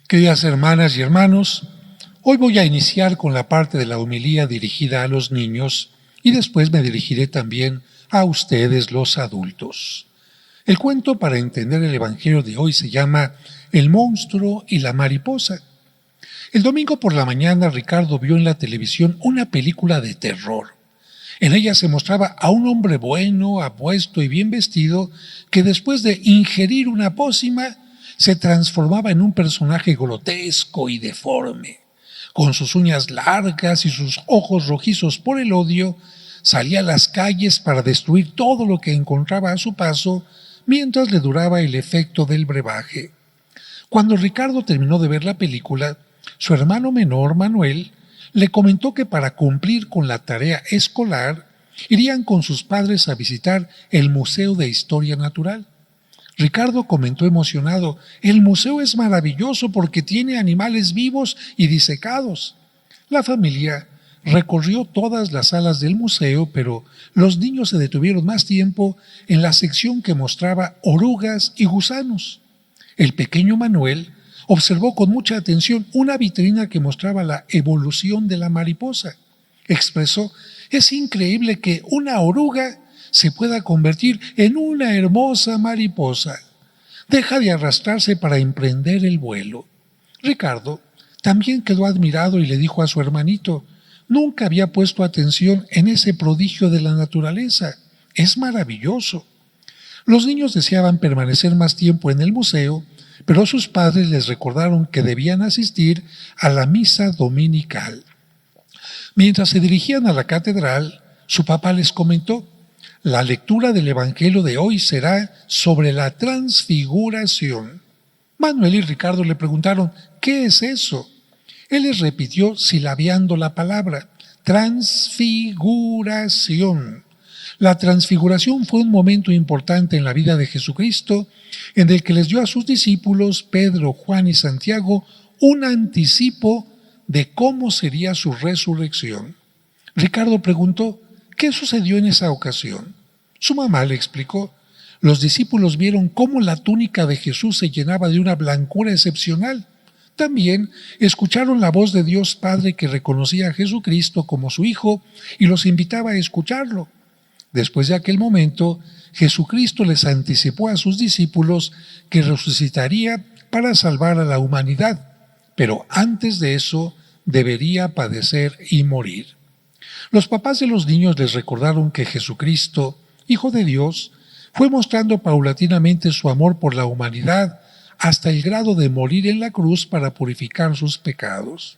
Queridas hermanas y hermanos, hoy voy a iniciar con la parte de la homilía dirigida a los niños y después me dirigiré también a ustedes los adultos. El cuento para entender el Evangelio de hoy se llama El monstruo y la mariposa. El domingo por la mañana Ricardo vio en la televisión una película de terror. En ella se mostraba a un hombre bueno, apuesto y bien vestido que después de ingerir una pócima se transformaba en un personaje grotesco y deforme. Con sus uñas largas y sus ojos rojizos por el odio, salía a las calles para destruir todo lo que encontraba a su paso mientras le duraba el efecto del brebaje. Cuando Ricardo terminó de ver la película, su hermano menor, Manuel, le comentó que para cumplir con la tarea escolar irían con sus padres a visitar el Museo de Historia Natural. Ricardo comentó emocionado: «El museo es maravilloso porque tiene animales vivos y disecados». La familia recorrió todas las salas del museo, pero los niños se detuvieron más tiempo en la sección que mostraba orugas y gusanos. El pequeño Manuel observó con mucha atención una vitrina que mostraba la evolución de la mariposa. Expresó: «Es increíble que una oruga se pueda convertir en una hermosa mariposa. Deja de arrastrarse para emprender el vuelo». Ricardo también quedó admirado y le dijo a su hermanito: «Nunca había puesto atención en ese prodigio de la naturaleza. Es maravilloso». Los niños deseaban permanecer más tiempo en el museo, pero sus padres les recordaron que debían asistir a la misa dominical. Mientras se dirigían a la catedral, su papá les comentó: «La lectura del Evangelio de hoy será sobre la transfiguración». Manuel y Ricardo le preguntaron: «¿Qué es eso?». Él les repitió silabeando la palabra: transfiguración. La transfiguración fue un momento importante en la vida de Jesucristo, en el que les dio a sus discípulos, Pedro, Juan y Santiago, un anticipo de cómo sería su resurrección. Ricardo preguntó: «¿Qué sucedió en esa ocasión?». Su mamá le explicó: «Los discípulos vieron cómo la túnica de Jesús se llenaba de una blancura excepcional. También escucharon la voz de Dios Padre que reconocía a Jesucristo como su Hijo y los invitaba a escucharlo. Después de aquel momento, Jesucristo les anticipó a sus discípulos que resucitaría para salvar a la humanidad, pero antes de eso debería padecer y morir». Los papás de los niños les recordaron que Jesucristo, Hijo de Dios, fue mostrando paulatinamente su amor por la humanidad hasta el grado de morir en la cruz para purificar sus pecados.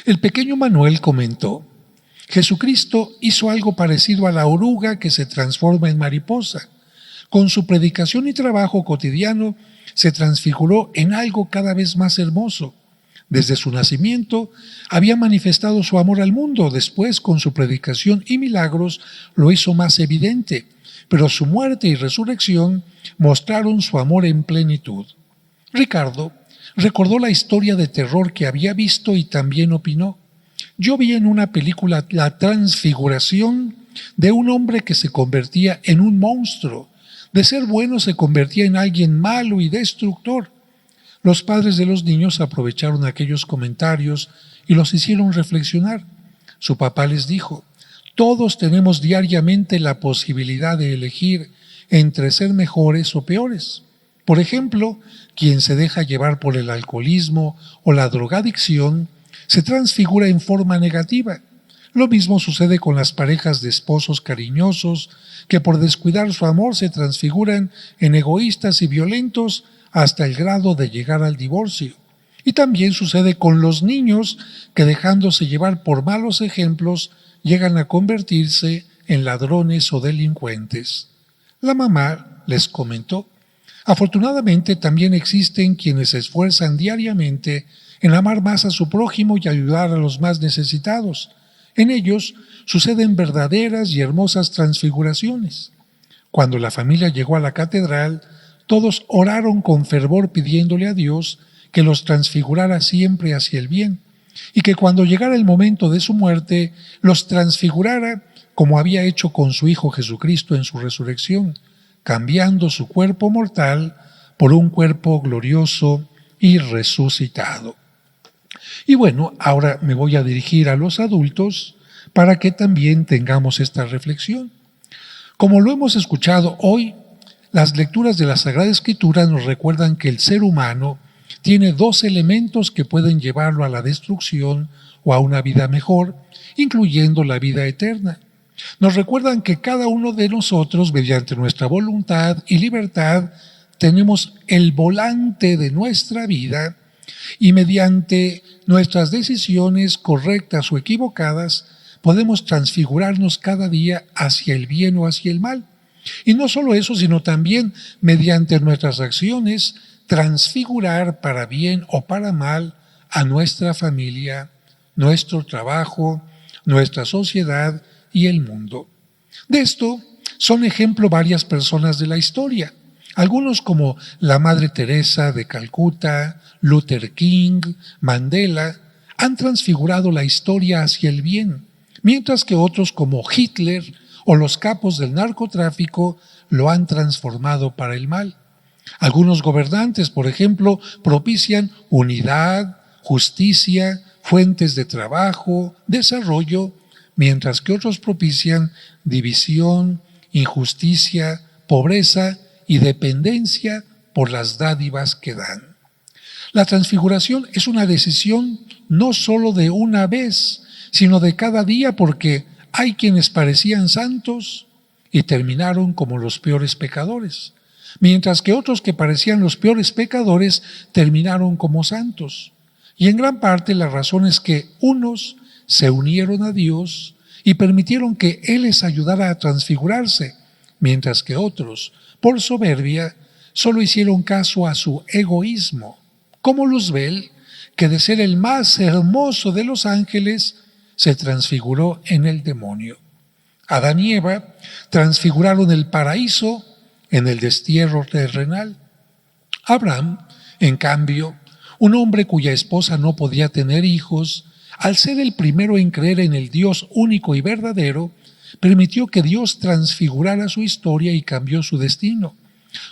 El pequeño Manuel comentó: «Jesucristo hizo algo parecido a la oruga que se transforma en mariposa. Con su predicación y trabajo cotidiano se transfiguró en algo cada vez más hermoso. Desde su nacimiento había manifestado su amor al mundo, después con su predicación y milagros lo hizo más evidente, pero su muerte y resurrección mostraron su amor en plenitud». Ricardo recordó la historia de terror que había visto y también opinó: «Yo vi en una película la transfiguración de un hombre que se convertía en un monstruo. De ser bueno se convertía en alguien malo y destructor». Los padres de los niños aprovecharon aquellos comentarios y los hicieron reflexionar. Su papá les dijo: «Todos tenemos diariamente la posibilidad de elegir entre ser mejores o peores. Por ejemplo, quien se deja llevar por el alcoholismo o la drogadicción se transfigura en forma negativa. Lo mismo sucede con las parejas de esposos cariñosos que por descuidar su amor se transfiguran en egoístas y violentos hasta el grado de llegar al divorcio. Y también sucede con los niños que, dejándose llevar por malos ejemplos, llegan a convertirse en ladrones o delincuentes». La mamá les comentó: «Afortunadamente también existen quienes se esfuerzan diariamente en amar más a su prójimo y ayudar a los más necesitados. En ellos suceden verdaderas y hermosas transfiguraciones». Cuando la familia llegó a la catedral, todos oraron con fervor pidiéndole a Dios que los transfigurara siempre hacia el bien y que cuando llegara el momento de su muerte los transfigurara como había hecho con su Hijo Jesucristo en su resurrección, cambiando su cuerpo mortal por un cuerpo glorioso, y resucitado. Y bueno, ahora me voy a dirigir a los adultos para que también tengamos esta reflexión. Como lo hemos escuchado hoy, las lecturas de la Sagrada Escritura nos recuerdan que el ser humano tiene dos elementos que pueden llevarlo a la destrucción o a una vida mejor, incluyendo la vida eterna. Nos recuerdan que cada uno de nosotros, mediante nuestra voluntad y libertad, tenemos el volante de nuestra vida y mediante nuestras decisiones correctas o equivocadas podemos transfigurarnos cada día hacia el bien o hacia el mal. Y no solo eso, sino también mediante nuestras acciones transfigurar para bien o para mal a nuestra familia, nuestro trabajo, nuestra sociedad y el mundo. De esto son ejemplo varias personas de la historia. Algunos como la Madre Teresa de Calcuta, Luther King, Mandela, han transfigurado la historia hacia el bien, mientras que otros como Hitler o los capos del narcotráfico lo han transformado para el mal. Algunos gobernantes, por ejemplo, propician unidad, justicia, fuentes de trabajo, desarrollo, mientras que otros propician división, injusticia, pobreza y dependencia por las dádivas que dan. La transfiguración es una decisión no solo de una vez, sino de cada día, porque hay quienes parecían santos y terminaron como los peores pecadores, mientras que otros que parecían los peores pecadores terminaron como santos. Y en gran parte la razón es que unos se unieron a Dios y permitieron que Él les ayudara a transfigurarse, mientras que otros, por soberbia, solo hicieron caso a su egoísmo, como Luzbel, que de ser el más hermoso de los ángeles, se transfiguró en el demonio. Adán y Eva transfiguraron el paraíso en el destierro terrenal. Abraham, en cambio, un hombre cuya esposa no podía tener hijos, al ser el primero en creer en el Dios único y verdadero, permitió que Dios transfigurara su historia y cambió su destino.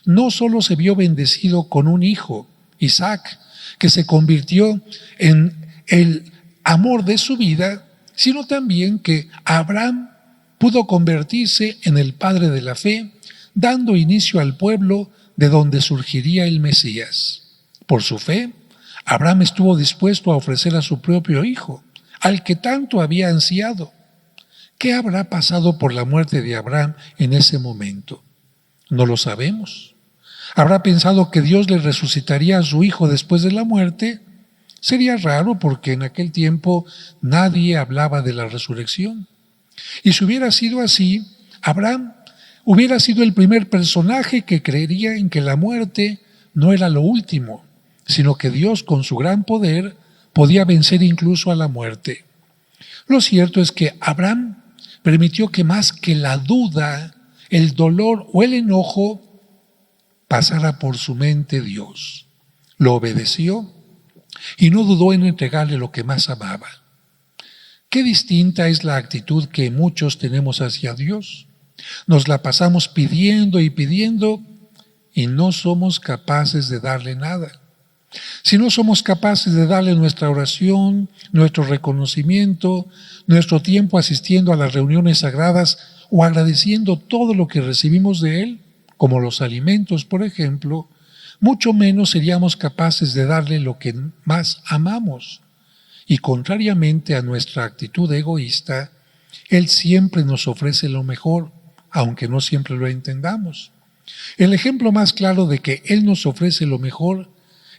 No solo se vio bendecido con un hijo, Isaac, que se convirtió en el amor de su vida, sino también que Abraham pudo convertirse en el padre de la fe, dando inicio al pueblo de donde surgiría el Mesías. Por su fe, Abraham estuvo dispuesto a ofrecer a su propio hijo, al que tanto había ansiado. ¿Qué habrá pasado por la muerte de Abraham en ese momento? No lo sabemos. ¿Habrá pensado que Dios le resucitaría a su hijo después de la muerte? Sería raro porque en aquel tiempo nadie hablaba de la resurrección. Y si hubiera sido así, Abraham hubiera sido el primer personaje que creería en que la muerte no era lo último, sino que Dios con su gran poder podía vencer incluso a la muerte. Lo cierto es que Abraham permitió que más que la duda, el dolor o el enojo pasara por su mente Dios. Lo obedeció y no dudó en entregarle lo que más amaba. Qué distinta es la actitud que muchos tenemos hacia Dios. Nos la pasamos pidiendo y pidiendo y no somos capaces de darle nada. Si no somos capaces de darle nuestra oración, nuestro reconocimiento, nuestro tiempo asistiendo a las reuniones sagradas o agradeciendo todo lo que recibimos de Él, como los alimentos, por ejemplo, mucho menos seríamos capaces de darle lo que más amamos. Y contrariamente a nuestra actitud egoísta, Él siempre nos ofrece lo mejor, aunque no siempre lo entendamos. El ejemplo más claro de que Él nos ofrece lo mejor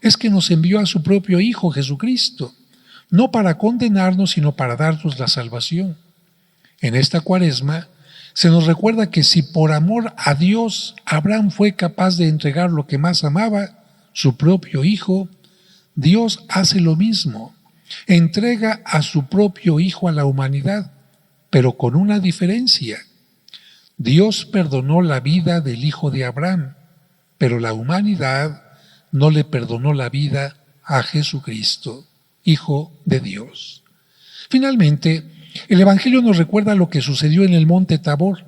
es que nos envió a su propio Hijo Jesucristo, no para condenarnos, sino para darnos la salvación. En esta Cuaresma se nos recuerda que si por amor a Dios Abraham fue capaz de entregar lo que más amaba, su propio Hijo, Dios hace lo mismo. Entrega a su propio Hijo a la humanidad, pero con una diferencia. Dios perdonó la vida del hijo de Abraham, pero la humanidad no le perdonó la vida a Jesucristo, Hijo de Dios. Finalmente, el Evangelio nos recuerda lo que sucedió en el monte Tabor.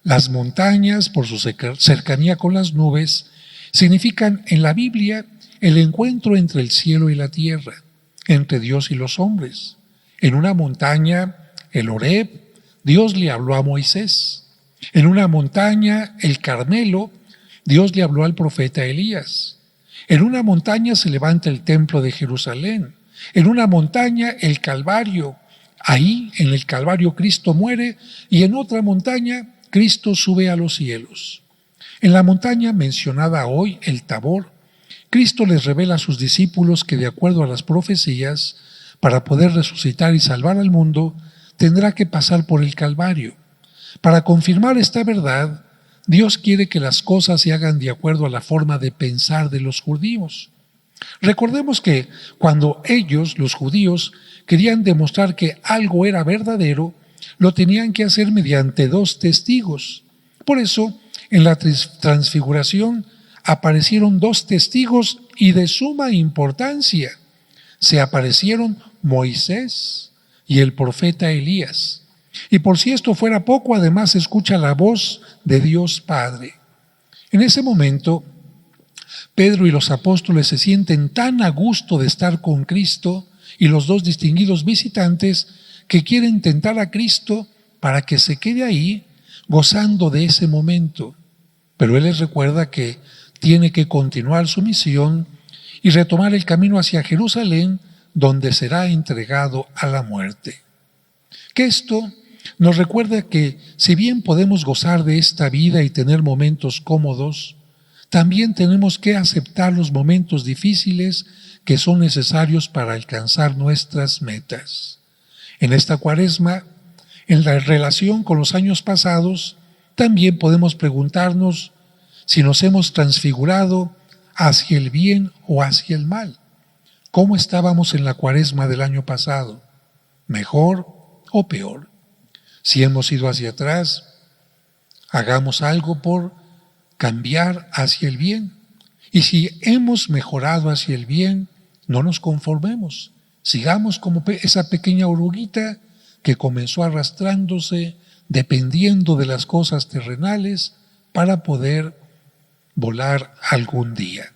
Las montañas, por su cercanía con las nubes, significan en la Biblia el encuentro entre el cielo y la tierra, entre Dios y los hombres. En una montaña, el Horeb, Dios le habló a Moisés. En una montaña, el Carmelo, Dios le habló al profeta Elías. En una montaña se levanta el templo de Jerusalén. En una montaña, el Calvario. Ahí, en el Calvario, Cristo muere, y en otra montaña, Cristo sube a los cielos. En la montaña mencionada hoy, el Tabor, Cristo les revela a sus discípulos que, de acuerdo a las profecías, para poder resucitar y salvar al mundo, tendrá que pasar por el Calvario. Para confirmar esta verdad, Dios quiere que las cosas se hagan de acuerdo a la forma de pensar de los judíos. Recordemos que cuando ellos, los judíos, querían demostrar que algo era verdadero, lo tenían que hacer mediante 2 testigos. Por eso, en la transfiguración aparecieron 2 testigos y de suma importancia. Se aparecieron Moisés y el profeta Elías. Y por si esto fuera poco, además se escucha la voz de Dios Padre. En ese momento, Pedro y los apóstoles se sienten tan a gusto de estar con Cristo y los 2 distinguidos visitantes que quieren tentar a Cristo para que se quede ahí gozando de ese momento. Pero Él les recuerda que tiene que continuar su misión y retomar el camino hacia Jerusalén, donde será entregado a la muerte. Que esto nos recuerda que si bien podemos gozar de esta vida y tener momentos cómodos, también tenemos que aceptar los momentos difíciles que son necesarios para alcanzar nuestras metas. En esta Cuaresma, en la relación con los años pasados, también podemos preguntarnos si nos hemos transfigurado hacia el bien o hacia el mal. ¿Cómo estábamos en la Cuaresma del año pasado? ¿Mejor o peor? Si hemos ido hacia atrás, hagamos algo por cambiar hacia el bien. Y si hemos mejorado hacia el bien, no nos conformemos. Sigamos como esa pequeña oruguita que comenzó arrastrándose, dependiendo de las cosas terrenales, para poder volar algún día.